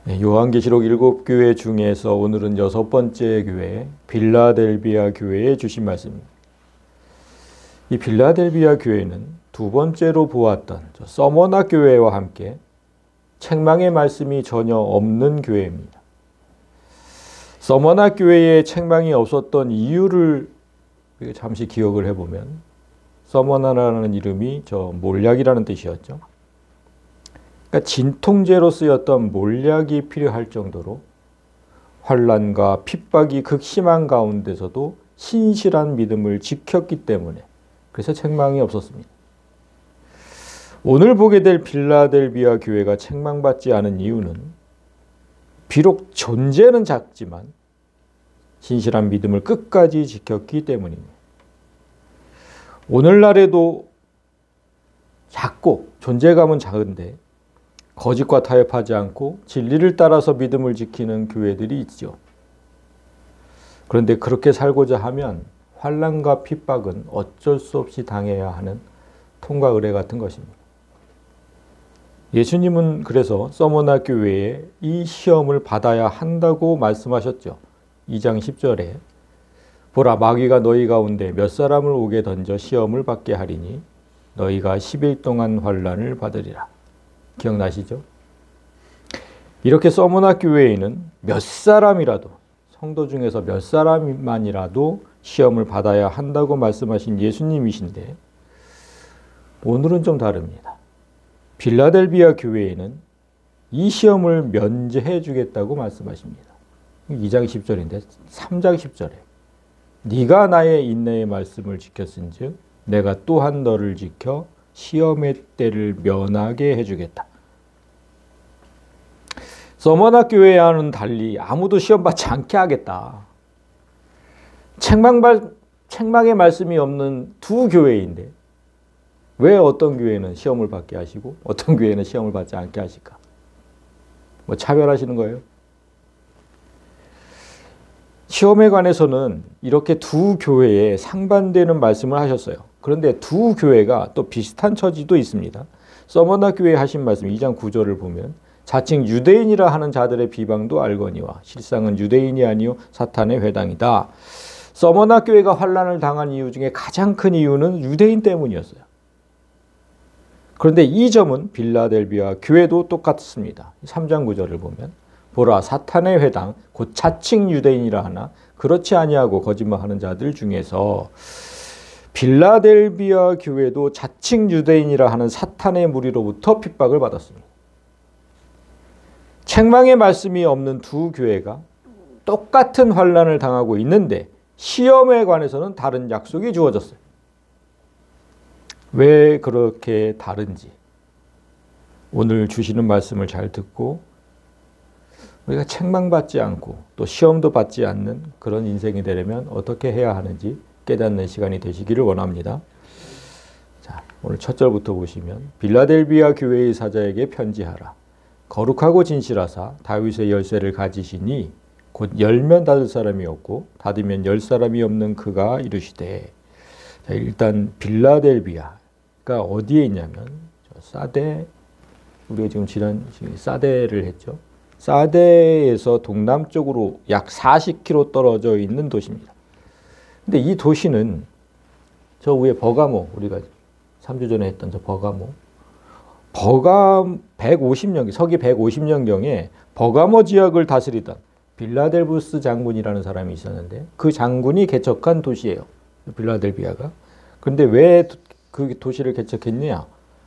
요한계시록 7교회 중에서 오늘은 6번째 교회 빌라델비아 교회에 주신 말씀입니다. 이 빌라델비아 교회는 두 번째로 보았던 서머나 교회와 함께 책망의 말씀이 전혀 없는 교회입니다. 서머나 교회에 책망이 없었던 이유를 잠시 기억을 해보면 서머나라는 이름이 몰약이라는 뜻이었죠. 그러니까 진통제로 쓰였던 몰약이 필요할 정도로 환난과 핍박이 극심한 가운데서도 신실한 믿음을 지켰기 때문에 그래서 책망이 없었습니다. 오늘 보게 될 빌라델비아 교회가 책망받지 않은 이유는 비록 존재는 작지만 신실한 믿음을 끝까지 지켰기 때문입니다. 오늘날에도 작고 존재감은 작은데 거짓과 타협하지 않고 진리를 따라서 믿음을 지키는 교회들이 있죠. 그런데 그렇게 살고자 하면 환난과 핍박은 어쩔 수 없이 당해야 하는 통과 의례 같은 것입니다. 예수님은 그래서 서머나 교회에 이 시험을 받아야 한다고 말씀하셨죠. 2장 10절에 보라, 마귀가 너희 가운데 몇 사람을 오게 던져 시험을 받게 하리니 너희가 10일 동안 환난을 받으리라. 기억나시죠? 이렇게 서머나 교회에는 몇 사람이라도, 성도 중에서 몇 사람만이라도 시험을 받아야 한다고 말씀하신 예수님이신데 오늘은 좀 다릅니다. 빌라델비아 교회에는 이 시험을 면제해 주겠다고 말씀하십니다. 2장 10절인데 3장 10절에 네가 나의 인내의 말씀을 지켰은즉 내가 또한 너를 지켜 시험의 때를 면하게 해주겠다. 서머나 교회와는 달리 아무도 시험 받지 않게 하겠다. 책망의 말씀이 없는 두 교회인데 왜 어떤 교회는 시험을 받게 하시고 어떤 교회는 시험을 받지 않게 하실까? 뭐 차별하시는 거예요? 시험에 관해서는 이렇게 두 교회에 상반되는 말씀을 하셨어요. 그런데 두 교회가 또 비슷한 처지도 있습니다. 서머나 교회에 하신 말씀 2장 9절을 보면 자칭 유대인이라 하는 자들의 비방도 알거니와 실상은 유대인이 아니요 사탄의 회당이다. 서머나 교회가 환난을 당한 이유 중에 가장 큰 이유는 유대인 때문이었어요. 그런데 이 점은 빌라델비아 교회도 똑같습니다. 3장 9절을 보면 보라, 사탄의 회당 곧 자칭 유대인이라 하나 그렇지 아니하고 거짓말하는 자들 중에서 빌라델비아 교회도 자칭 유대인이라 하는 사탄의 무리로부터 핍박을 받았습니다. 책망의 말씀이 없는 두 교회가 똑같은 환난을 당하고 있는데 시험에 관해서는 다른 약속이 주어졌어요. 왜 그렇게 다른지 오늘 주시는 말씀을 잘 듣고 우리가 책망받지 않고 또 시험도 받지 않는 그런 인생이 되려면 어떻게 해야 하는지 깨닫는 시간이 되시기를 원합니다. 자, 오늘 첫 절부터 보시면 빌라델비아 교회의 사자에게 편지하라. 거룩하고 진실하사 다윗의 열쇠를 가지시니 곧 열면 닫을 사람이 없고 닫으면 열 사람이 없는 그가 이르시되. 자, 일단 빌라델비아가 어디에 있냐면 사데, 우리가 지금 지난 사데를 했죠. 사데에서 동남쪽으로 약 40km 떨어져 있는 도시입니다. 근데 이 도시는 저 위에 버가모, 우리가 3주 전에 했던 저 버가모 150년, 서기 150년경에 버가모 지역을 다스리던 빌라델부스 장군이라는 사람이 있었는데 그 장군이 개척한 도시예요. 빌라델비아가. 그런데 왜 그 도시를 개척했느냐?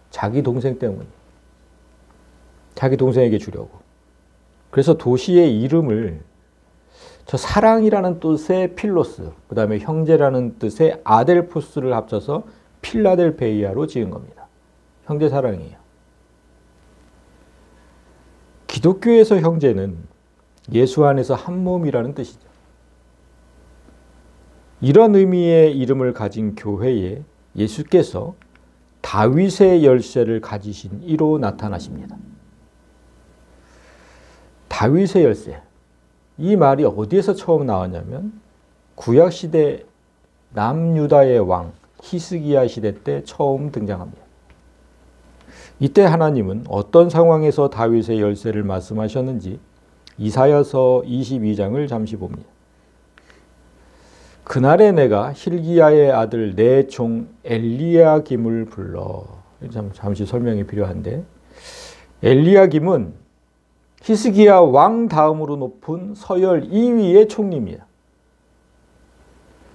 자기 동생 때문에. 자기 동생에게 주려고. 그래서 도시의 이름을 저 사랑이라는 뜻의 필로스, 그 다음에 형제라는 뜻의 아델포스를 합쳐서 필라델베이아로 지은 겁니다. 형제 사랑이에요. 기독교에서 형제는 예수 안에서 한 몸이라는 뜻이죠. 이런 의미의 이름을 가진 교회에 예수께서 다윗의 열쇠를 가지신 이로 나타나십니다. 다윗의 열쇠. 이 말이 어디에서 처음 나왔냐면 구약시대 남유다의 왕 히스기야 시대 때 처음 등장합니다. 이때 하나님은 어떤 상황에서 다윗의 열쇠를 말씀하셨는지 이사야서 22장을 잠시 봅니다. 그날에 내가 hil기야의 아들 내 종 엘리야김을 불러. 잠시 설명이 필요한데, 엘리야김은 히스기야 왕 다음으로 높은 서열 2위의 총리입니다.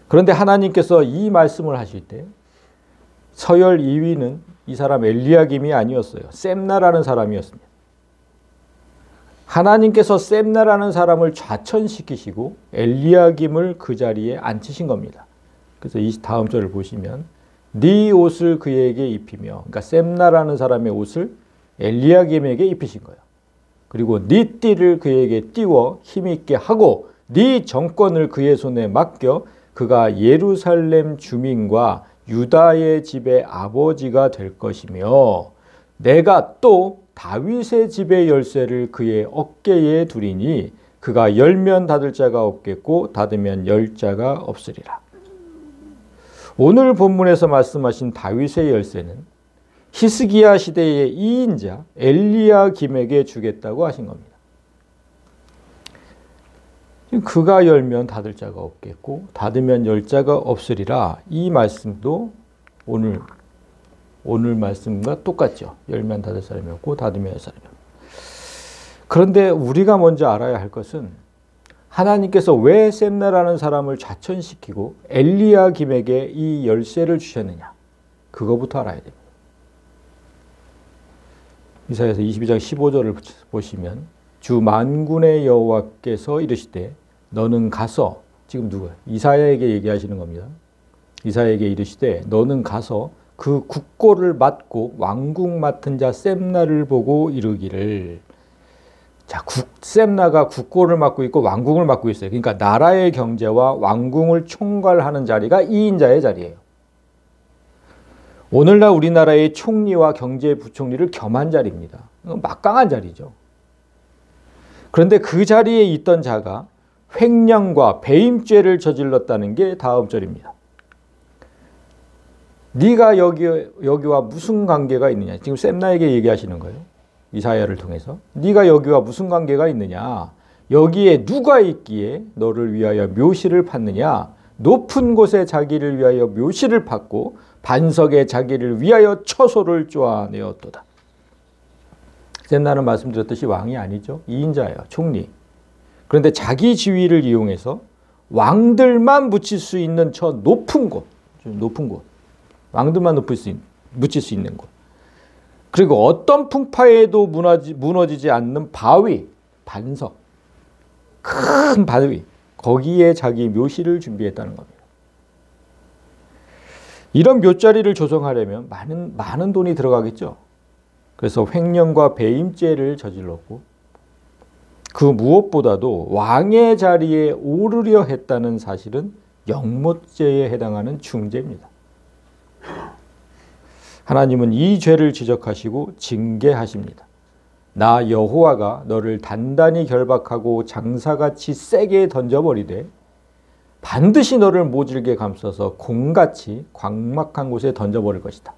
그런데 하나님께서 이 말씀을 하실 때 서열 2위는 이 사람 엘리야김이 아니었어요. 셈나라는 사람이었습니다. 하나님께서 셈나라는 사람을 좌천시키시고 엘리야김을 그 자리에 앉히신 겁니다. 그래서 이 다음 절을 보시면 네 옷을 그에게 입히며, 그러니까 셈나라는 사람의 옷을 엘리야김에게 입히신 거예요. 그리고 네 띠를 그에게 띄워 힘있게 하고 네 정권을 그의 손에 맡겨 그가 예루살렘 주민과 유다의 집의 아버지가 될 것이며 내가 또 다윗의 집의 열쇠를 그의 어깨에 두리니 그가 열면 닫을 자가 없겠고 닫으면 열 자가 없으리라. 오늘 본문에서 말씀하신 다윗의 열쇠는 히스기야 시대의 2인자 엘리야김에게 주겠다고 하신 겁니다. 그가 열면 닫을 자가 없겠고 닫으면 열 자가 없으리라. 이 말씀도 오늘 말씀과 똑같죠. 열면 닫을 사람이 없고 닫으면 열 사람이 없고. 그런데 우리가 먼저 알아야 할 것은 하나님께서 왜 셈나라는 사람을 좌천시키고 엘리야김에게 이 열쇠를 주셨느냐. 그거부터 알아야 됩니다. 이사야서 22장 15절을 보시면 주 만군의 여호와께서 이르시되 너는 가서, 지금 누구야? 이사야에게 얘기하시는 겁니다. 이사야에게 이르시되 너는 가서 그 국고를 맡고 왕국 맡은 자 셈나를 보고 이르기를. 자, 셈나가 국고를 맡고 있고 왕궁을 맡고 있어요. 그러니까 나라의 경제와 왕궁을 총괄하는 자리가 2인자의 자리예요. 오늘날 우리나라의 총리와 경제부총리를 겸한 자리입니다. 막강한 자리죠. 그런데 그 자리에 있던 자가 횡령과 배임죄를 저질렀다는 게 다음 절입니다. 네가 여기와 무슨 관계가 있느냐. 지금 셈나에게 얘기하시는 거예요. 이사야를 통해서. 네가 여기와 무슨 관계가 있느냐. 여기에 누가 있기에 너를 위하여 묘시를 팠느냐. 높은 곳에 자기를 위하여 묘시를 팠고 반석에 자기를 위하여 처소를 쪼아내었도다. 셈나는 말씀드렸듯이 왕이 아니죠. 2인자예요. 총리. 그런데 자기 지위를 이용해서 왕들만 묻힐 수 있는 저 높은 곳, 왕들만 묻힐 수 있는 곳. 그리고 어떤 풍파에도 무너지지 않는 바위, 반석, 큰 바위, 거기에 자기 묘실을 준비했다는 겁니다. 이런 묘자리를 조성하려면 많은 돈이 들어가겠죠. 그래서 횡령과 배임죄를 저질렀고 그 무엇보다도 왕의 자리에 오르려 했다는 사실은 영모죄에 해당하는 중죄입니다. 하나님은 이 죄를 지적하시고 징계하십니다. 나 여호와가 너를 단단히 결박하고 장사같이 세게 던져버리되 반드시 너를 모질게 감싸서 공같이 광막한 곳에 던져버릴 것이다.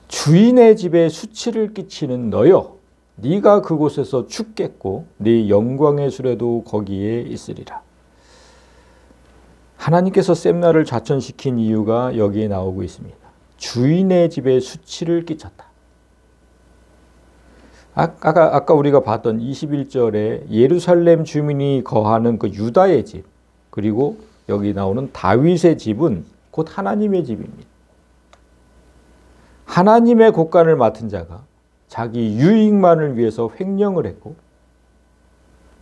주인의 집에 수치를 끼치는 너여, 네가 그곳에서 죽겠고 네 영광의 수레도 거기에 있으리라. 하나님께서 셈나를 좌천시킨 이유가 여기에 나오고 있습니다. 주인의 집에 수치를 끼쳤다. 아까 우리가 봤던 21절에 예루살렘 주민이 거하는 그 유다의 집, 그리고 여기 나오는 다윗의 집은 곧 하나님의 집입니다. 하나님의 곳간을 맡은 자가 자기 유익만을 위해서 횡령을 했고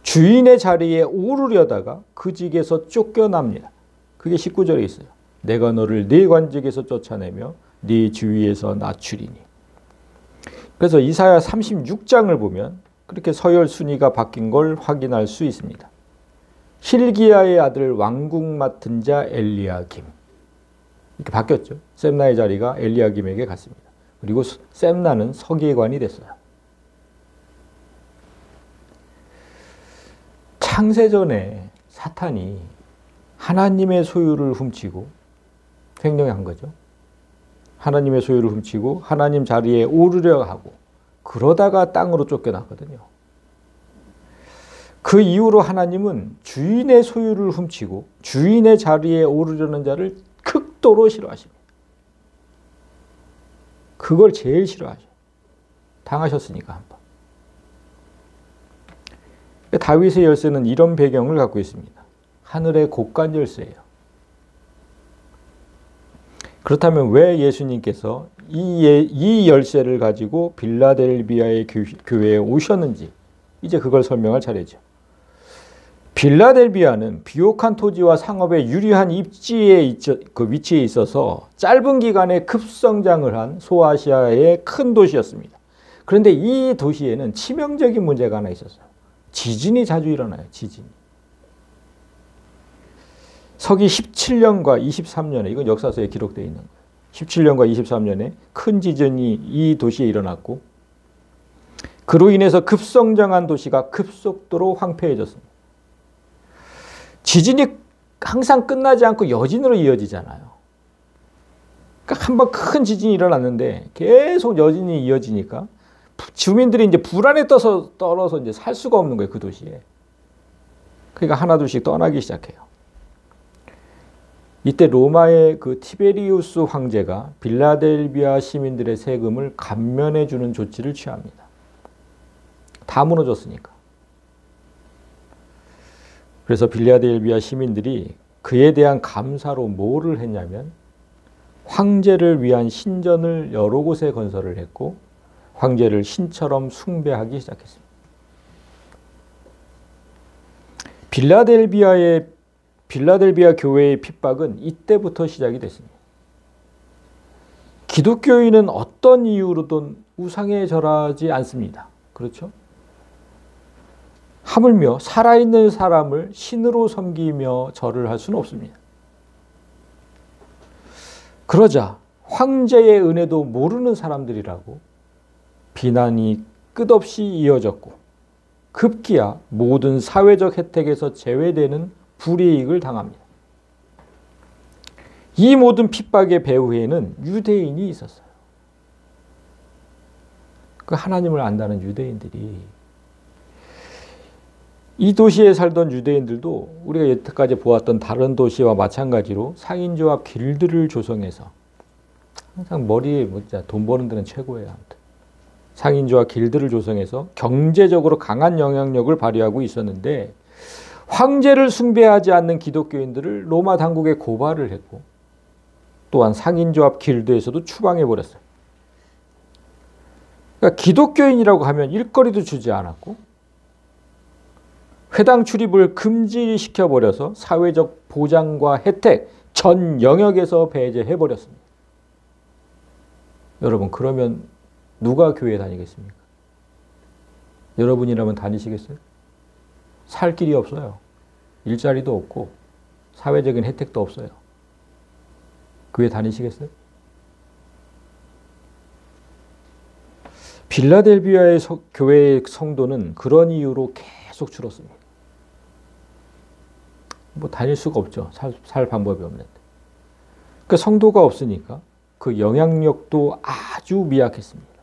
주인의 자리에 오르려다가 그 직에서 쫓겨납니다. 그게 19절에 있어요. 내가 너를 네 관직에서 쫓아내며 네 주위에서 낮추리니. 그래서 이사야 36장을 보면 그렇게 서열 순위가 바뀐 걸 확인할 수 있습니다. hil기야의 아들 왕국 맡은 자 엘리야김. 이렇게 바뀌었죠. 셈나의 자리가 엘리야김에게 갔습니다. 그리고 셈나는 서기관이 됐어요. 창세전에 사탄이 하나님의 소유를 훔치고 횡령한 거죠. 하나님의 소유를 훔치고 하나님 자리에 오르려 하고 그러다가 땅으로 쫓겨났거든요. 그 이후로 하나님은 주인의 소유를 훔치고 주인의 자리에 오르려는 자를 극도로 싫어하십니다. 그걸 제일 싫어하죠. 당하셨으니까 한번. 다윗의 열쇠는 이런 배경을 갖고 있습니다. 하늘의 곳간 열쇠예요. 그렇다면 왜 예수님께서 이 열쇠를 가지고 빌라델비아의 교회에 오셨는지 이제 그걸 설명할 차례죠. 빌라델비아는 비옥한 토지와 상업에 유리한 입지에 그 위치에 있어서 짧은 기간에 급성장을 한 소아시아의 큰 도시였습니다. 그런데 이 도시에는 치명적인 문제가 하나 있었어요. 지진이 자주 일어나요. 지진이. 서기 17년과 23년에 이건 역사서에 기록되어 있는 거예요. 17년과 23년에 큰 지진이 이 도시에 일어났고 그로 인해서 급성장한 도시가 급속도로 황폐해졌습니다. 지진이 항상 끝나지 않고 여진으로 이어지잖아요. 그러니까 한번 큰 지진이 일어났는데 계속 여진이 이어지니까 주민들이 이제 불안에 떨어서 이제 살 수가 없는 거예요, 그 도시에. 그러니까 하나둘씩 떠나기 시작해요. 이때 로마의 그 티베리우스 황제가 빌라델비아 시민들의 세금을 감면해 주는 조치를 취합니다. 다 무너졌으니까. 그래서 빌라델비아 시민들이 그에 대한 감사로 뭐를 했냐면 황제를 위한 신전을 여러 곳에 건설을 했고 황제를 신처럼 숭배하기 시작했습니다. 빌라델비아 교회의 핍박은 이때부터 시작이 됐습니다. 기독교인은 어떤 이유로든 우상에 절하지 않습니다. 그렇죠? 하물며 살아있는 사람을 신으로 섬기며 절을 할 수는 없습니다. 그러자 황제의 은혜도 모르는 사람들이라고 비난이 끝없이 이어졌고 급기야 모든 사회적 혜택에서 제외되는 불이익을 당합니다. 이 모든 핍박의 배후에는 유대인이 있었어요. 그 하나님을 안다는 유대인들이 이 도시에 살던 유대인들도 우리가 여태까지 보았던 다른 도시와 마찬가지로 상인조합 길드를 조성해서 항상 머리에 돈 버는 데는 최고예요. 아무튼. 상인조합 길드를 조성해서 경제적으로 강한 영향력을 발휘하고 있었는데 황제를 숭배하지 않는 기독교인들을 로마 당국에 고발을 했고 또한 상인조합 길드에서도 추방해버렸어요. 그러니까 기독교인이라고 하면 일거리도 주지 않았고 회당 출입을 금지시켜버려서 사회적 보장과 혜택 전 영역에서 배제해버렸습니다. 여러분 그러면 누가 교회 다니겠습니까? 여러분이라면 다니시겠어요? 살 길이 없어요. 일자리도 없고 사회적인 혜택도 없어요. 교회 다니시겠어요? 빌라델비아의 교회의 성도는 그런 이유로 계속 줄었습니다. 뭐 다닐 수가 없죠. 살 방법이 없는데. 그 성도가 없으니까 그 영향력도 아주 미약했습니다.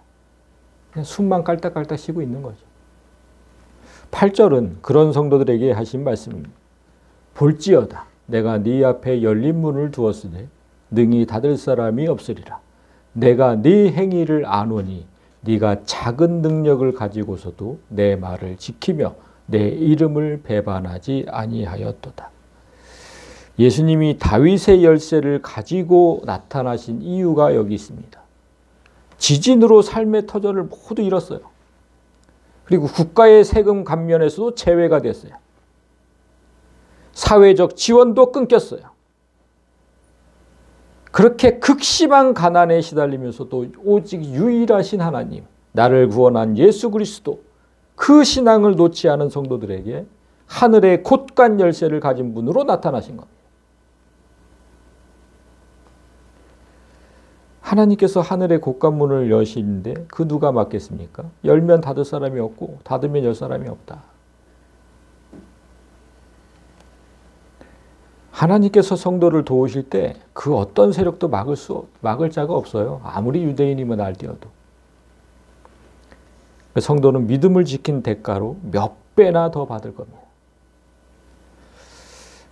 그냥 숨만 깔딱깔딱 쉬고 있는 거죠. 8절은 그런 성도들에게 하신 말씀입니다. 볼지어다 내가 네 앞에 열린 문을 두었으니 능히 닫을 사람이 없으리라. 내가 네 행위를 아노니 네가 작은 능력을 가지고서도 내 말을 지키며 내 이름을 배반하지 아니하였도다. 예수님이 다윗의 열쇠를 가지고 나타나신 이유가 여기 있습니다. 지진으로 삶의 터전을 모두 잃었어요. 그리고 국가의 세금 감면에서도 제외가 됐어요. 사회적 지원도 끊겼어요. 그렇게 극심한 가난에 시달리면서도 오직 유일하신 하나님, 나를 구원한 예수 그리스도, 그 신앙을 놓지 않은 성도들에게 하늘의 곳간 열쇠를 가진 분으로 나타나신 겁니다. 하나님께서 하늘의 곳간문을 여시는데 그 누가 막겠습니까? 열면 닫을 사람이 없고 닫으면 열 사람이 없다. 하나님께서 성도를 도우실 때 그 어떤 세력도 막을 자가 없어요. 아무리 유대인이면 알디어도. 성도는 믿음을 지킨 대가로 몇 배나 더 받을 겁니다.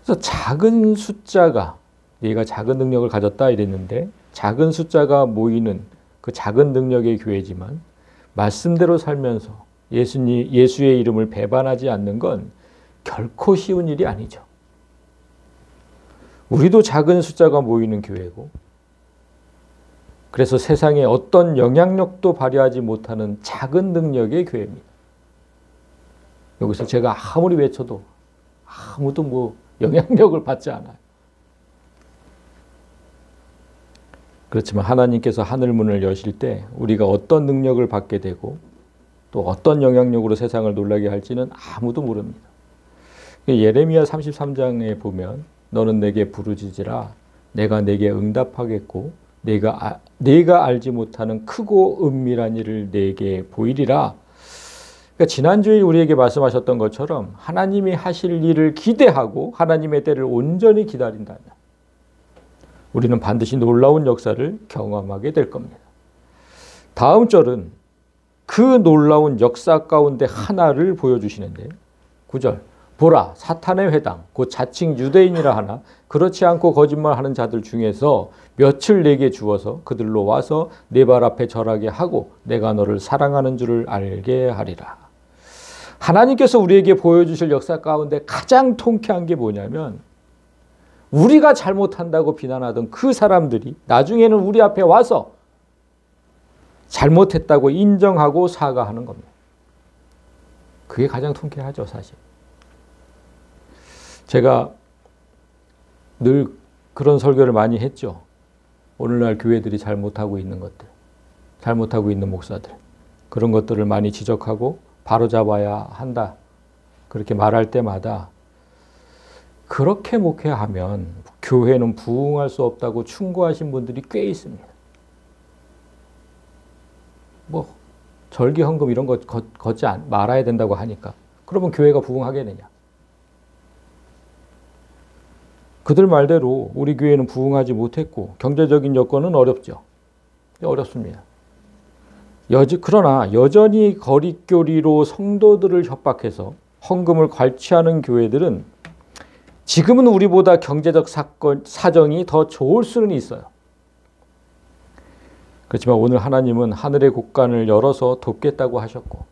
그래서 작은 숫자가, 네가 작은 능력을 가졌다 이랬는데, 작은 숫자가 모이는 그 작은 능력의 교회지만 말씀대로 살면서 예수의 이름을 배반하지 않는 건 결코 쉬운 일이 아니죠. 우리도 작은 숫자가 모이는 교회고, 그래서 세상에 어떤 영향력도 발휘하지 못하는 작은 능력의 교회입니다. 여기서 제가 아무리 외쳐도 아무도 영향력을 받지 않아요. 그렇지만 하나님께서 하늘문을 여실 때 우리가 어떤 능력을 받게 되고 또 어떤 영향력으로 세상을 놀라게 할지는 아무도 모릅니다. 예레미야 33장에 보면 너는 내게 부르짖으라 내가 내게 응답하겠고 네가 알지 못하는 크고 은밀한 일을 내게 보이리라. 그러니까 지난주에 우리에게 말씀하셨던 것처럼 하나님이 하실 일을 기대하고 하나님의 때를 온전히 기다린다면 우리는 반드시 놀라운 역사를 경험하게 될 겁니다. 다음 절은 그 놀라운 역사 가운데 하나를 보여주시는데 9절 보라 사탄의 회당 곧 자칭 유대인이라 하나 그렇지 않고 거짓말하는 자들 중에서 몇을 내게 주어서 그들로 와서 내 발 앞에 절하게 하고 내가 너를 사랑하는 줄을 알게 하리라. 하나님께서 우리에게 보여주실 역사 가운데 가장 통쾌한 게 뭐냐면 우리가 잘못한다고 비난하던 그 사람들이 나중에는 우리 앞에 와서 잘못했다고 인정하고 사과하는 겁니다. 그게 가장 통쾌하죠, 사실. 제가 늘 그런 설교를 많이 했죠. 오늘날 교회들이 잘못하고 있는 것들, 잘못하고 있는 목사들, 그런 것들을 많이 지적하고 바로잡아야 한다. 그렇게 말할 때마다 그렇게 목회하면 교회는 부흥할 수 없다고 충고하신 분들이 꽤 있습니다. 절기 헌금 이런 거 걷지 말아야 된다고 하니까 그러면 교회가 부흥하겠느냐. 그들 말대로 우리 교회는 부흥하지 못했고 경제적인 여건은 어렵죠. 어렵습니다. 그러나 여전히 거리교리로 성도들을 협박해서 헌금을 괄취하는 교회들은 지금은 우리보다 경제적 사정이 더 좋을 수는 있어요. 그렇지만 오늘 하나님은 하늘의 곳간을 열어서 돕겠다고 하셨고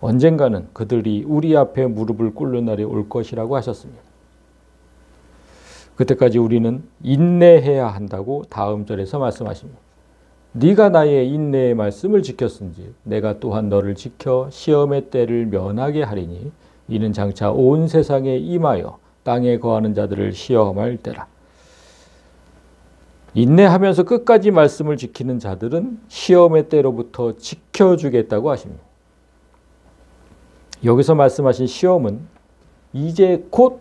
언젠가는 그들이 우리 앞에 무릎을 꿇는 날이 올 것이라고 하셨습니다. 그때까지 우리는 인내해야 한다고 다음 절에서 말씀하십니다. 네가 나의 인내의 말씀을 지켰은지 내가 또한 너를 지켜 시험의 때를 면하게 하리니 이는 장차 온 세상에 임하여 땅에 거하는 자들을 시험할 때라. 인내하면서 끝까지 말씀을 지키는 자들은 시험의 때로부터 지켜주겠다고 하십니다. 여기서 말씀하신 시험은 이제 곧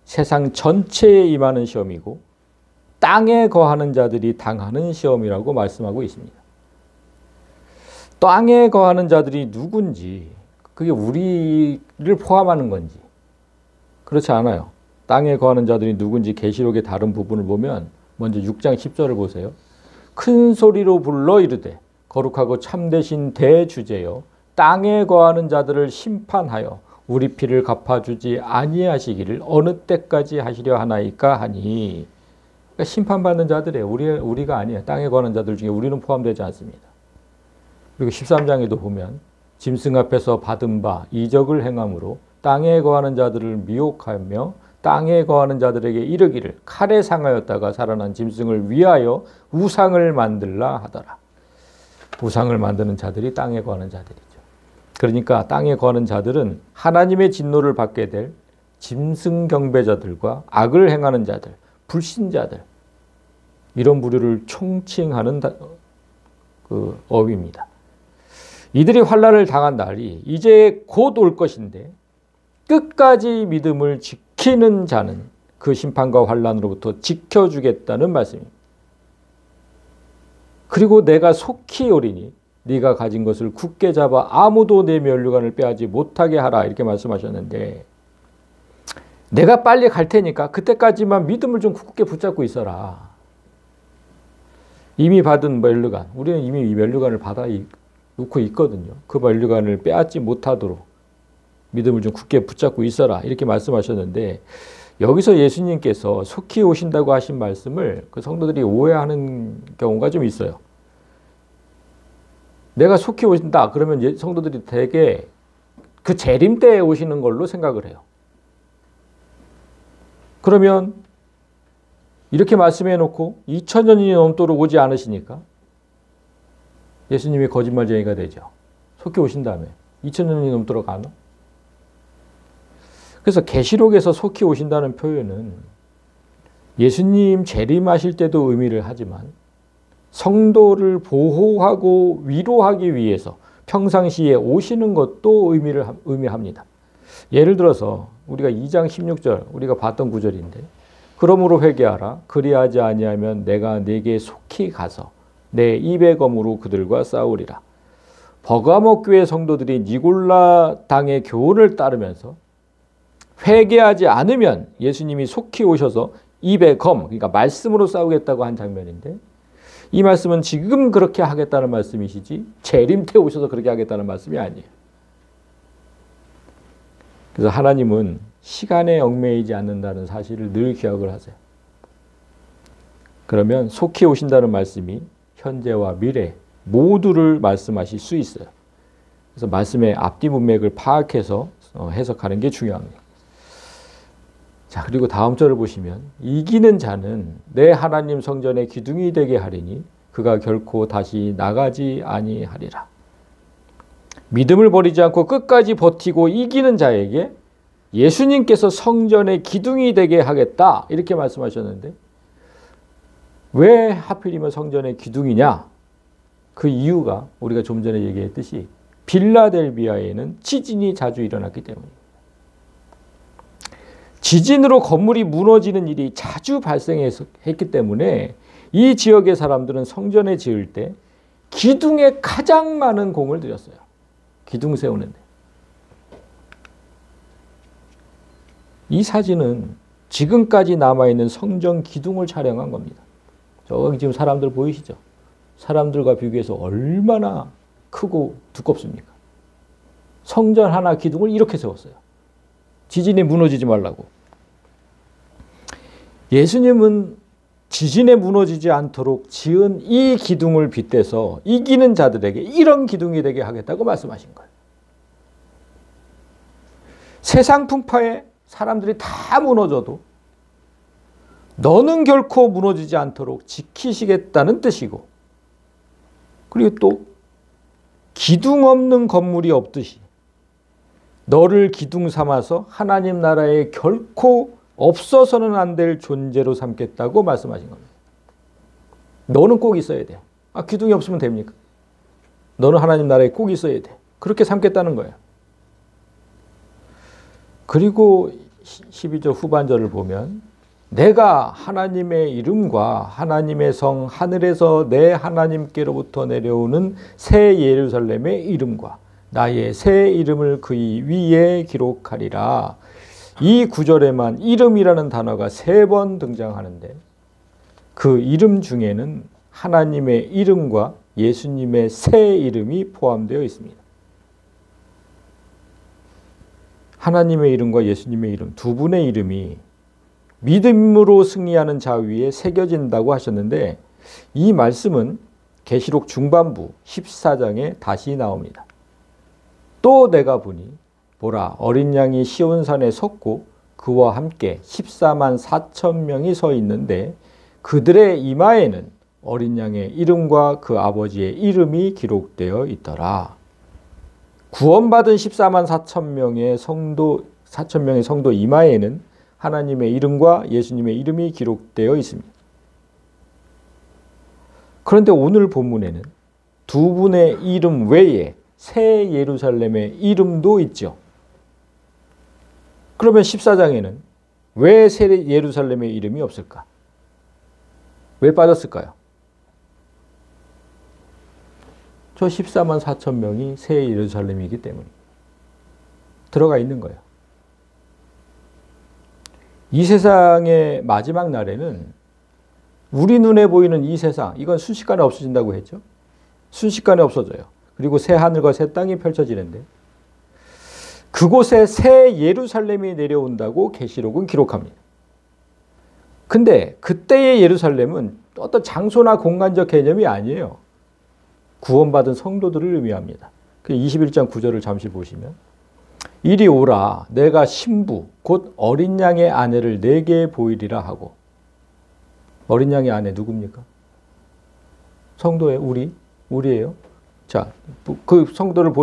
세상 전체에 임하는 시험이고 땅에 거하는 자들이 당하는 시험이라고 말씀하고 있습니다. 땅에 거하는 자들이 누군지, 그게 우리를 포함하는 건지 그렇지 않아요. 땅에 거하는 자들이 누군지 계시록의 다른 부분을 보면 먼저 6장 10절을 보세요. 큰 소리로 불러 이르되 거룩하고 참되신 대주제여 땅에 거하는 자들을 심판하여 우리 피를 갚아주지 아니하시기를 어느 때까지 하시려 하나이까 하니. 그러니까 심판받는 자들이에요. 우리가 아니에요. 땅에 거하는 자들 중에 우리는 포함되지 않습니다. 그리고 13장에도 보면 짐승 앞에서 받은 바 이적을 행함으로 땅에 거하는 자들을 미혹하며 땅에 거하는 자들에게 이르기를 칼에 상하였다가 살아난 짐승을 위하여 우상을 만들라 하더라. 우상을 만드는 자들이 땅에 거하는 자들이죠. 그러니까 땅에 거하는 자들은 하나님의 진노를 받게 될 짐승 경배자들과 악을 행하는 자들, 불신자들, 이런 부류를 총칭하는 어휘입니다. 이들이 환난을 당한 날이 이제 곧 올 것인데 끝까지 믿음을 지키는 자는 그 심판과 환난으로부터 지켜주겠다는 말씀입니다. 그리고 내가 속히 오리니 네가 가진 것을 굳게 잡아 아무도 내 면류관을 빼앗지 못하게 하라 이렇게 말씀하셨는데 내가 빨리 갈 테니까 그때까지만 믿음을 좀 굳게 붙잡고 있어라. 이미 받은 면류관, 우리는 이미 이 면류관을 받아 놓고 있거든요. 그 면류관을 빼앗지 못하도록 믿음을 좀 굳게 붙잡고 있어라. 이렇게 말씀하셨는데, 여기서 예수님께서 속히 오신다고 하신 말씀을 그 성도들이 오해하는 경우가 좀 있어요. 내가 속히 오신다 그러면 성도들이 되게 그 재림 때에 오시는 걸로 생각을 해요. 그러면 이렇게 말씀해 놓고 2000년이 넘도록 오지 않으시니까 예수님이 거짓말쟁이가 되죠. 속히 오신 다음에 2000년이 넘도록 안 와? 그래서 계시록에서 속히 오신다는 표현은 예수님 재림하실 때도 의미를 하지만 성도를 보호하고 위로하기 위해서 평상시에 오시는 것도 의미합니다. 예를 들어서 우리가 2장 16절 우리가 봤던 구절인데, 그러므로 회개하라. 그리하지 아니하면 내가 네게 속히 가서 내 입의 검으로 그들과 싸우리라. 버가모 교회 성도들이 니골라 당의 교훈을 따르면서 회개하지 않으면 예수님이 속히 오셔서 입의 검, 그러니까 말씀으로 싸우겠다고 한 장면인데, 이 말씀은 지금 그렇게 하겠다는 말씀이시지 재림 때 오셔서 그렇게 하겠다는 말씀이 아니에요. 그래서 하나님은 시간에 얽매이지 않는다는 사실을 늘 기억을 하세요. 그러면 속히 오신다는 말씀이 현재와 미래 모두를 말씀하실 수 있어요. 그래서 말씀의 앞뒤 문맥을 파악해서 해석하는 게 중요합니다. 자, 그리고 다음 절을 보시면 이기는 자는 내 하나님 성전의 기둥이 되게 하리니 그가 결코 다시 나가지 아니하리라. 믿음을 버리지 않고 끝까지 버티고 이기는 자에게 예수님께서 성전의 기둥이 되게 하겠다 이렇게 말씀하셨는데, 왜 하필이면 성전의 기둥이냐? 그 이유가 우리가 좀 전에 얘기했듯이 빌라델비아에는 지진이 자주 일어났기 때문입니다. 지진으로 건물이 무너지는 일이 자주 발생했기 때문에 이 지역의 사람들은 성전에 지을 때 기둥에 가장 많은 공을 들였어요. 기둥 세우는데. 이 사진은 지금까지 남아있는 성전 기둥을 촬영한 겁니다. 저기 지금 사람들 보이시죠? 사람들과 비교해서 얼마나 크고 두껍습니까? 성전 하나 기둥을 이렇게 세웠어요. 지진에 무너지지 말라고. 예수님은 지진에 무너지지 않도록 지은 이 기둥을 빗대서 이기는 자들에게 이런 기둥이 되게 하겠다고 말씀하신 거예요. 세상 풍파에 사람들이 다 무너져도 너는 결코 무너지지 않도록 지키시겠다는 뜻이고, 그리고 또 기둥 없는 건물이 없듯이 너를 기둥 삼아서 하나님 나라에 결코 없어서는 안 될 존재로 삼겠다고 말씀하신 겁니다. 너는 꼭 있어야 돼요. 아, 기둥이 없으면 됩니까? 너는 하나님 나라에 꼭 있어야 돼. 그렇게 삼겠다는 거예요. 그리고 12절 후반절을 보면 내가 하나님의 이름과 하나님의 성 하늘에서 내 하나님께로부터 내려오는 새 예루살렘의 이름과 나의 새 이름을 그의 위에 기록하리라. 이 구절에만 이름이라는 단어가 3번 등장하는데 그 이름 중에는 하나님의 이름과 예수님의 새 이름이 포함되어 있습니다. 하나님의 이름과 예수님의 이름, 두 분의 이름이 믿음으로 승리하는 자 위에 새겨진다고 하셨는데, 이 말씀은 계시록 중반부 14장에 다시 나옵니다. 또 내가 보니 보라, 어린 양이 시온산에 섰고 그와 함께 14만 4천 명이 서 있는데 그들의 이마에는 어린 양의 이름과 그 아버지의 이름이 기록되어 있더라. 구원받은 14만 4천 명의 성도 이마에는 하나님의 이름과 예수님의 이름이 기록되어 있습니다. 그런데 오늘 본문에는 두 분의 이름 외에 새 예루살렘의 이름도 있죠. 그러면 14장에는 왜 새 예루살렘의 이름이 없을까? 왜 빠졌을까요? 저 14만 4천 명이 새 예루살렘이기 때문에 들어가 있는 거예요. 이 세상의 마지막 날에는 우리 눈에 보이는 이 세상, 이건 순식간에 없어진다고 했죠. 순식간에 없어져요. 그리고 새 하늘과 새 땅이 펼쳐지는데 그곳에 새 예루살렘이 내려온다고 계시록은 기록합니다. 근데 그때의 예루살렘은 어떤 장소나 공간적 개념이 아니에요. 구원받은 성도들을 의미합니다. 그 21장 9절을 잠시 보시면 이리 오라 내가 신부 곧 어린 양의 아내를 내게 보이리라 하고. 어린 양의 아내 누굽니까? 성도의 우리예요. 자, 그 성도를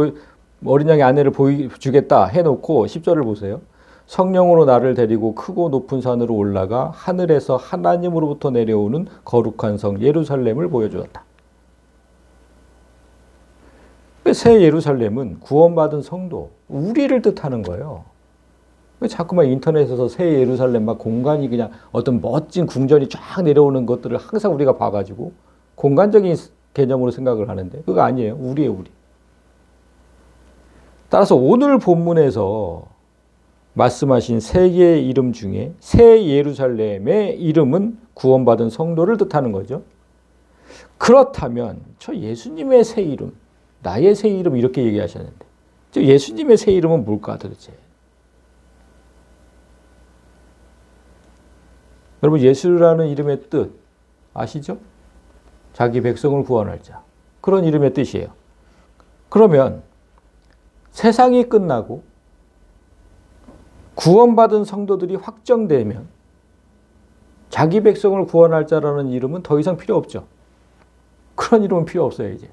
어린 양의 아내를 보여주겠다 해놓고 10절을 보세요. 성령으로 나를 데리고 크고 높은 산으로 올라가 하늘에서 하나님으로부터 내려오는 거룩한 성 예루살렘을 보여주었다. 새 예루살렘은 구원받은 성도, 우리를 뜻하는 거예요. 자꾸만 인터넷에서 새 예루살렘 막 공간이 그냥 어떤 멋진 궁전이 쫙 내려오는 것들을 항상 우리가 봐가지고 공간적인 개념으로 생각을 하는데 그거 아니에요. 우리예요, 우리. 따라서 오늘 본문에서 말씀하신 세 개의 이름 중에 새 예루살렘의 이름은 구원받은 성도를 뜻하는 거죠. 그렇다면 저 예수님의 새 이름, 나의 새 이름 이렇게 얘기하셨는데 저 예수님의 새 이름은 뭘까 도대체? 여러분 예수라는 이름의 뜻 아시죠? 자기 백성을 구원할 자. 그런 이름의 뜻이에요. 그러면 세상이 끝나고 구원받은 성도들이 확정되면 자기 백성을 구원할 자라는 이름은 더 이상 필요 없죠. 그런 이름은 필요 없어요, 이제.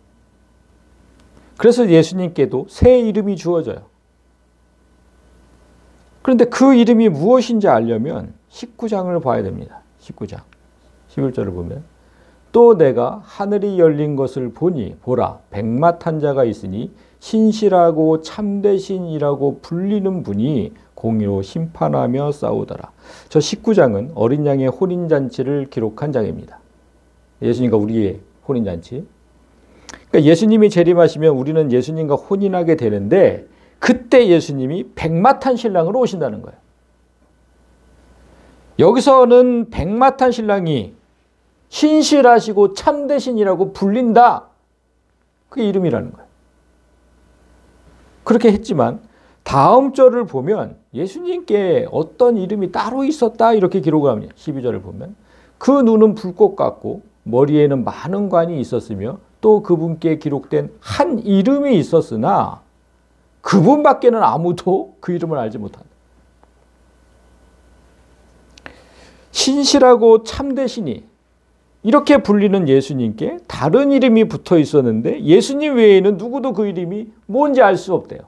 그래서 예수님께도 새 이름이 주어져요. 그런데 그 이름이 무엇인지 알려면 19장을 봐야 됩니다. 19장. 11절을 보면 또 내가 하늘이 열린 것을 보니 보라 백마탄 자가 있으니 신실하고 참되신이라고 불리는 분이 공의로 심판하며 싸우더라. 저 19장은 어린 양의 혼인잔치를 기록한 장입니다. 예수님과 우리의 혼인잔치. 그러니까 예수님이 재림하시면 우리는 예수님과 혼인하게 되는데 그때 예수님이 백마탄 신랑으로 오신다는 거예요. 여기서는 백마탄 신랑이 신실하시고 참되신이라고 불린다. 그게 이름이라는 거예요. 그렇게 했지만 다음 절을 보면 예수님께 어떤 이름이 따로 있었다 이렇게 기록을 합니다. 12절을 보면 그 눈은 불꽃 같고 머리에는 많은 관이 있었으며 또 그분께 기록된 한 이름이 있었으나 그분밖에는 아무도 그 이름을 알지 못한다. 신실하고 참되시니 이렇게 불리는 예수님께 다른 이름이 붙어 있었는데 예수님 외에는 누구도 그 이름이 뭔지 알 수 없대요.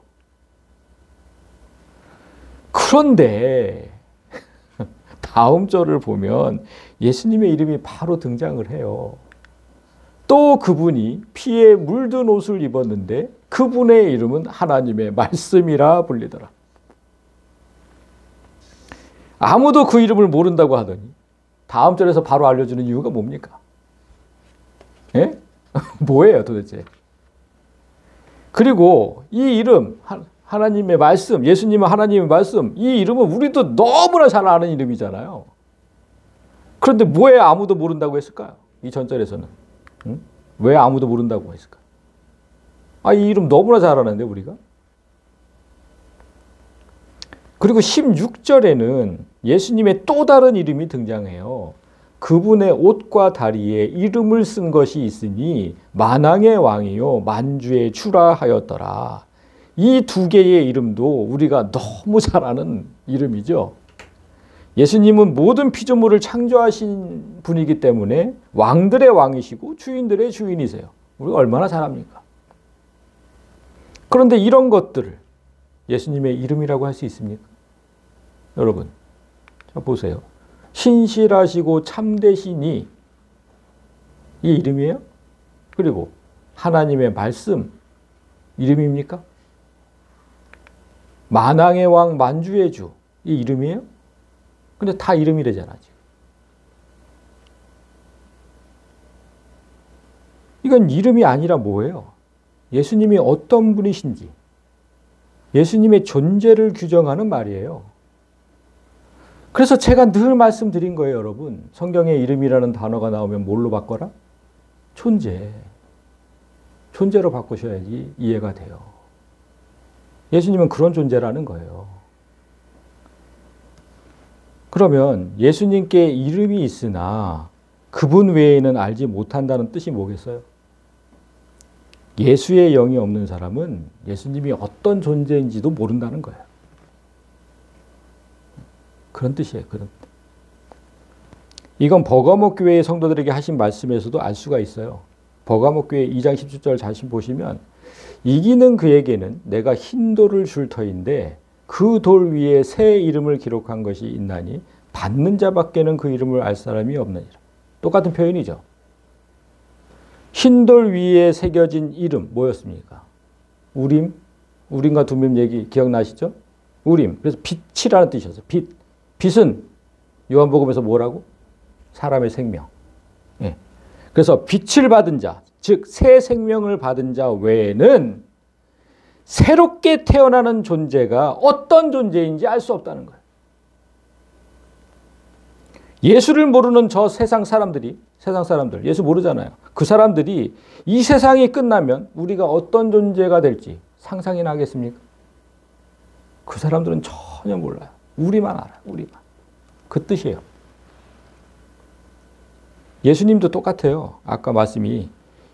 그런데 다음 절을 보면 예수님의 이름이 바로 등장을 해요. 또 그분이 피에 물든 옷을 입었는데 그분의 이름은 하나님의 말씀이라 불리더라. 아무도 그 이름을 모른다고 하더니 다음 절에서 바로 알려주는 이유가 뭡니까? 예? 뭐예요 도대체? 그리고 이 이름 하나님의 말씀, 예수님은 하나님의 말씀, 이 이름은 우리도 너무나 잘 아는 이름이잖아요. 그런데 왜 아무도 모른다고 했을까요? 이 전절에서는. 응? 왜 아무도 모른다고 했을까? 이 이름 너무나 잘 아는데 우리가? 그리고 16절에는 예수님의 또 다른 이름이 등장해요. 그분의 옷과 다리에 이름을 쓴 것이 있으니 만왕의 왕이요 만주의 주라 하였더라. 이 두 개의 이름도 우리가 너무 잘 아는 이름이죠. 예수님은 모든 피조물을 창조하신 분이기 때문에 왕들의 왕이시고 주인들의 주인이세요. 우리가 얼마나 잘 압니까? 그런데 이런 것들을 예수님의 이름이라고 할 수 있습니까? 여러분, 자 보세요. 신실하시고 참되시니 이 이름이에요? 그리고 하나님의 말씀 이름입니까? 만왕의 왕 만주의 주 이 이름이에요? 근데 다 이름이래잖아 지금. 이건 이름이 아니라 뭐예요? 예수님이 어떤 분이신지 예수님의 존재를 규정하는 말이에요. 그래서 제가 늘 말씀드린 거예요, 여러분. 성경에 이름이라는 단어가 나오면 뭘로 바꿔라? 존재. 존재로 바꾸셔야지 이해가 돼요. 예수님은 그런 존재라는 거예요. 그러면 예수님께 이름이 있으나 그분 외에는 알지 못한다는 뜻이 뭐겠어요? 예수의 영이 없는 사람은 예수님이 어떤 존재인지도 모른다는 거예요. 그런 뜻이에요. 그런 뜻. 이건 버가모 교회의 성도들에게 하신 말씀에서도 알 수가 있어요. 버가모 교회 2장 17절 자신 보시면 이기는 그에게는 내가 흰 돌을 줄 터인데 그 돌 위에 새 이름을 기록한 것이 있나니 받는 자밖에는 그 이름을 알 사람이 없느니라. 똑같은 표현이죠. 흰 돌 위에 새겨진 이름 뭐였습니까? 우림? 우림과 둠밈 얘기 기억나시죠? 우림. 그래서 빛이라는 뜻이었어요. 빛. 빛은 요한복음에서 뭐라고? 사람의 생명. 예. 그래서 빛을 받은 자, 즉 새 생명을 받은 자 외에는 새롭게 태어나는 존재가 어떤 존재인지 알 수 없다는 거예요. 예수를 모르는 저 세상 사람들, 예수 모르잖아요. 그 사람들이 이 세상이 끝나면 우리가 어떤 존재가 될지 상상이나 하겠습니까? 그 사람들은 전혀 몰라요. 우리만 알아요. 우리만. 그 뜻이에요. 예수님도 똑같아요. 아까 말씀이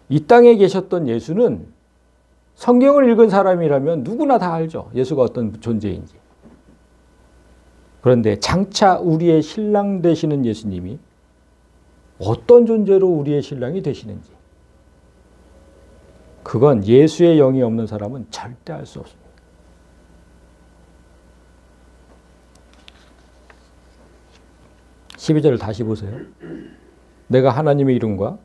이 땅에 계셨던 예수는 성경을 읽은 사람이라면 누구나 다 알죠. 예수가 어떤 존재인지. 그런데 장차 우리의 신랑 되시는 예수님이 어떤 존재로 우리의 신랑이 되시는지 그건 예수의 영이 없는 사람은 절대 알 수 없습니다. (12절을) 다시 보세요. 내가 하나님의 이름과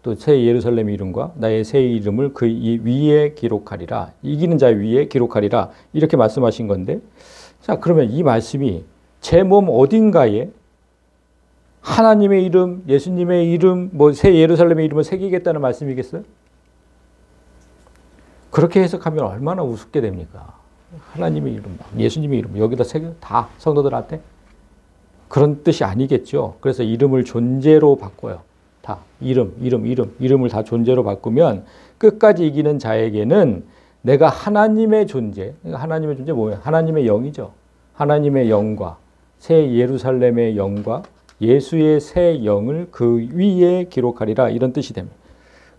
또 새 예루살렘의 이름과 나의 새 이름을 그 위에 기록하리라. 이기는 자 위에 기록하리라. 이렇게 말씀하신 건데, 자, 그러면 이 말씀이 제 몸 어딘가에 하나님의 이름, 예수님의 이름, 뭐 새 예루살렘의 이름을 새기겠다는 말씀이겠어요? 그렇게 해석하면 얼마나 우습게 됩니까? 하나님의 이름, 예수님의 이름 여기다 새겨 다 성도들한테 그런 뜻이 아니겠죠. 그래서 이름을 존재로 바꿔요. 다 이름을 다 존재로 바꾸면 끝까지 이기는 자에게는 내가 하나님의 존재, 하나님의 존재 뭐예요? 하나님의 영이죠. 하나님의 영과 새 예루살렘의 영과 예수의 새 영을 그 위에 기록하리라 이런 뜻이 됩니다.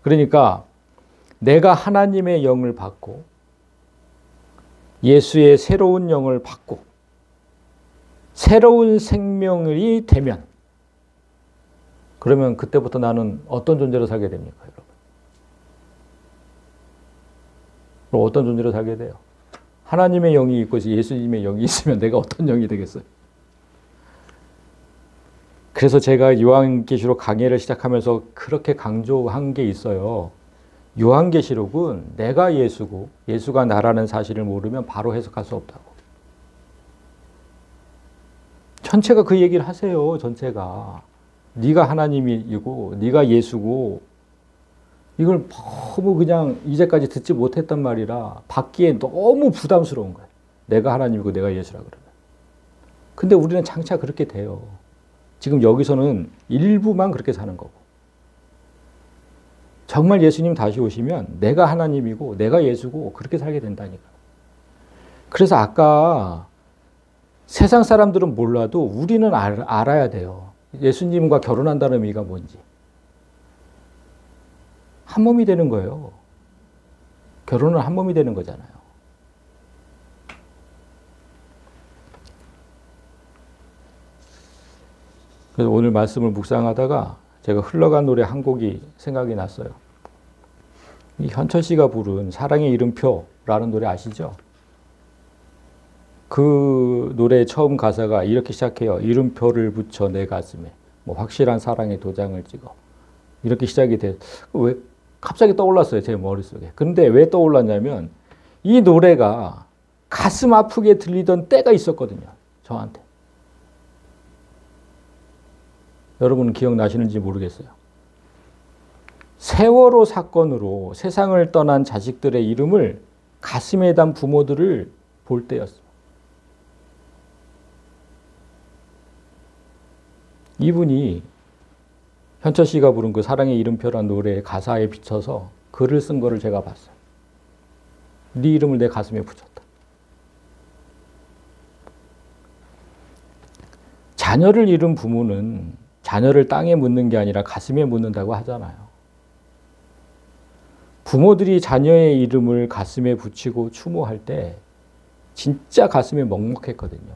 그러니까 내가 하나님의 영을 받고 예수의 새로운 영을 받고 새로운 생명이 되면 그러면 그때부터 나는 어떤 존재로 살게 됩니까, 여러분? 그럼 어떤 존재로 살게 돼요? 하나님의 영이 있고 예수님의 영이 있으면 내가 어떤 영이 되겠어요? 그래서 제가 요한계시록 강해를 시작하면서 그렇게 강조한 게 있어요. 요한계시록은 내가 예수고 예수가 나라는 사실을 모르면 바로 해석할 수 없다고. 전체가 그 얘기를 하세요. 전체가. 네가 하나님이고 네가 예수고 이걸 너무 그냥 이제까지 듣지 못했단 말이라 받기에 너무 부담스러운 거예요. 내가 하나님이고 내가 예수라 그러면. 근데 우리는 장차 그렇게 돼요. 지금 여기서는 일부만 그렇게 사는 거고. 정말 예수님 다시 오시면 내가 하나님이고 내가 예수고 그렇게 살게 된다니까. 그래서 아까 세상 사람들은 몰라도 우리는 알아야 돼요. 예수님과 결혼한다는 의미가 뭔지. 한 몸이 되는 거예요. 결혼은 한 몸이 되는 거잖아요. 그래서 오늘 말씀을 묵상하다가 제가 흘러간 노래 한 곡이 생각이 났어요. 이 현철 씨가 부른 사랑의 이름표라는 노래 아시죠? 그 노래의 처음 가사가 이렇게 시작해요. 이름표를 붙여 내 가슴에 뭐 확실한 사랑의 도장을 찍어. 이렇게 시작이 돼요. 왜 갑자기 떠올랐어요. 제 머릿속에. 근데 왜 떠올랐냐면 이 노래가 가슴 아프게 들리던 때가 있었거든요. 저한테. 여러분 기억나시는지 모르겠어요. 세월호 사건으로 세상을 떠난 자식들의 이름을 가슴에 단 부모들을 볼 때였어요. 이분이 현철 씨가 부른 그 사랑의 이름표란 노래의 가사에 비춰서 글을 쓴 거를 제가 봤어요. 네 이름을 내 가슴에 붙였다. 자녀를 잃은 부모는 자녀를 땅에 묻는 게 아니라 가슴에 묻는다고 하잖아요. 부모들이 자녀의 이름을 가슴에 붙이고 추모할 때 진짜 가슴에 먹먹했거든요.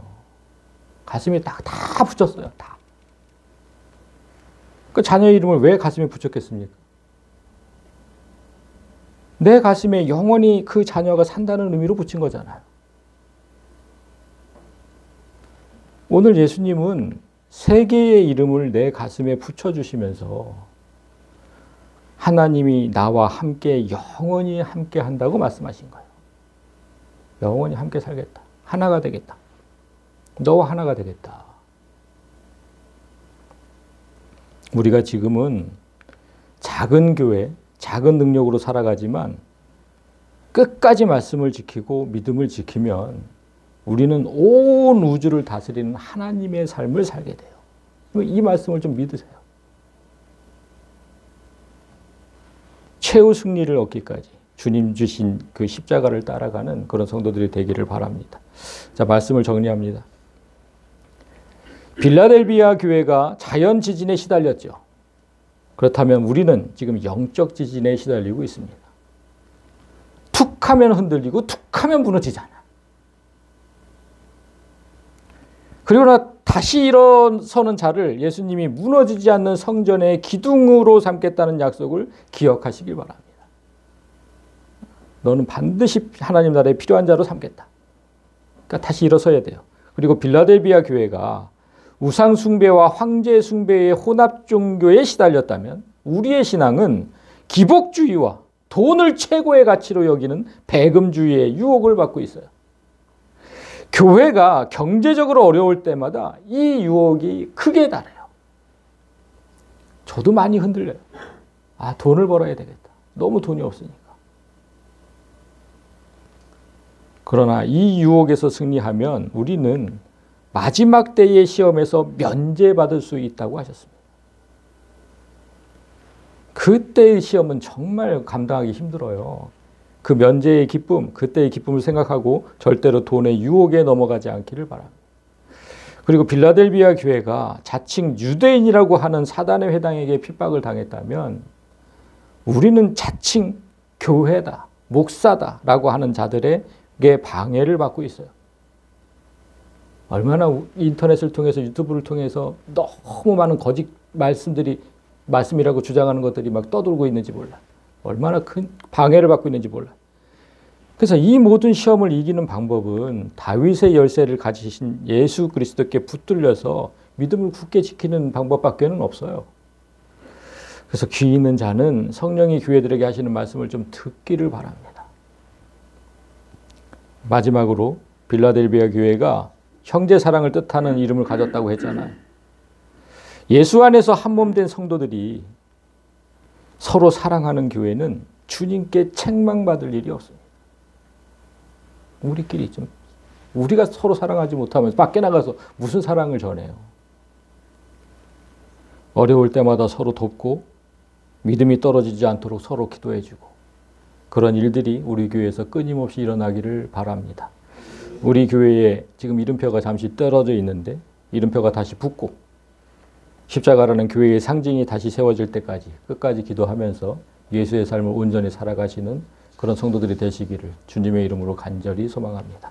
가슴에 다 붙였어요. 다. 그 자녀의 이름을 왜 가슴에 붙였겠습니까? 내 가슴에 영원히 그 자녀가 산다는 의미로 붙인 거잖아요. 오늘 예수님은 세 개의 이름을 내 가슴에 붙여주시면서 하나님이 나와 함께 영원히 함께 한다고 말씀하신 거예요. 영원히 함께 살겠다. 하나가 되겠다. 너와 하나가 되겠다. 우리가 지금은 작은 교회, 작은 능력으로 살아가지만 끝까지 말씀을 지키고 믿음을 지키면 우리는 온 우주를 다스리는 하나님의 삶을 살게 돼요. 이 말씀을 좀 믿으세요. 최후 승리를 얻기까지 주님 주신 그 십자가를 따라가는 그런 성도들이 되기를 바랍니다. 자, 말씀을 정리합니다. 빌라델비아 교회가 자연 지진에 시달렸죠. 그렇다면 우리는 지금 영적 지진에 시달리고 있습니다. 툭 하면 흔들리고 툭 하면 무너지잖아. 그러나 다시 일어서는 자를 예수님이 무너지지 않는 성전의 기둥으로 삼겠다는 약속을 기억하시길 바랍니다. 너는 반드시 하나님 나라에 필요한 자로 삼겠다. 그러니까 다시 일어서야 돼요. 그리고 빌라델비아 교회가 우상 숭배와 황제 숭배의 혼합 종교에 시달렸다면 우리의 신앙은 기복주의와 돈을 최고의 가치로 여기는 배금주의의 유혹을 받고 있어요. 교회가 경제적으로 어려울 때마다 이 유혹이 크게 달해요. 저도 많이 흔들려요. 아, 돈을 벌어야 되겠다. 너무 돈이 없으니까. 그러나 이 유혹에서 승리하면 우리는 마지막 때의 시험에서 면제받을 수 있다고 하셨습니다. 그때의 시험은 정말 감당하기 힘들어요. 그 면제의 기쁨, 그때의 기쁨을 생각하고 절대로 돈의 유혹에 넘어가지 않기를 바랍니다. 그리고 빌라델비아 교회가 자칭 유대인이라고 하는 사단의 회당에게 핍박을 당했다면 우리는 자칭 교회다, 목사다라고 하는 자들에게 방해를 받고 있어요. 얼마나 인터넷을 통해서 유튜브를 통해서 너무 많은 거짓 말씀이라고 주장하는 것들이 막 떠돌고 있는지 몰라. 얼마나 큰 방해를 받고 있는지 몰라. 그래서 이 모든 시험을 이기는 방법은 다윗의 열쇠를 가지신 예수 그리스도께 붙들려서 믿음을 굳게 지키는 방법밖에는 없어요. 그래서 귀 있는 자는 성령이 교회들에게 하시는 말씀을 좀 듣기를 바랍니다. 마지막으로 빌라델비아 교회가 형제 사랑을 뜻하는 이름을 가졌다고 했잖아요. 예수 안에서 한 몸 된 성도들이 서로 사랑하는 교회는 주님께 책망받을 일이 없습니다. 우리가 서로 사랑하지 못하면서 밖에 나가서 무슨 사랑을 전해요. 어려울 때마다 서로 돕고 믿음이 떨어지지 않도록 서로 기도해주고 그런 일들이 우리 교회에서 끊임없이 일어나기를 바랍니다. 우리 교회에 지금 이름표가 잠시 떨어져 있는데 이름표가 다시 붙고 십자가라는 교회의 상징이 다시 세워질 때까지 끝까지 기도하면서 예수의 삶을 온전히 살아가시는 그런 성도들이 되시기를 주님의 이름으로 간절히 소망합니다.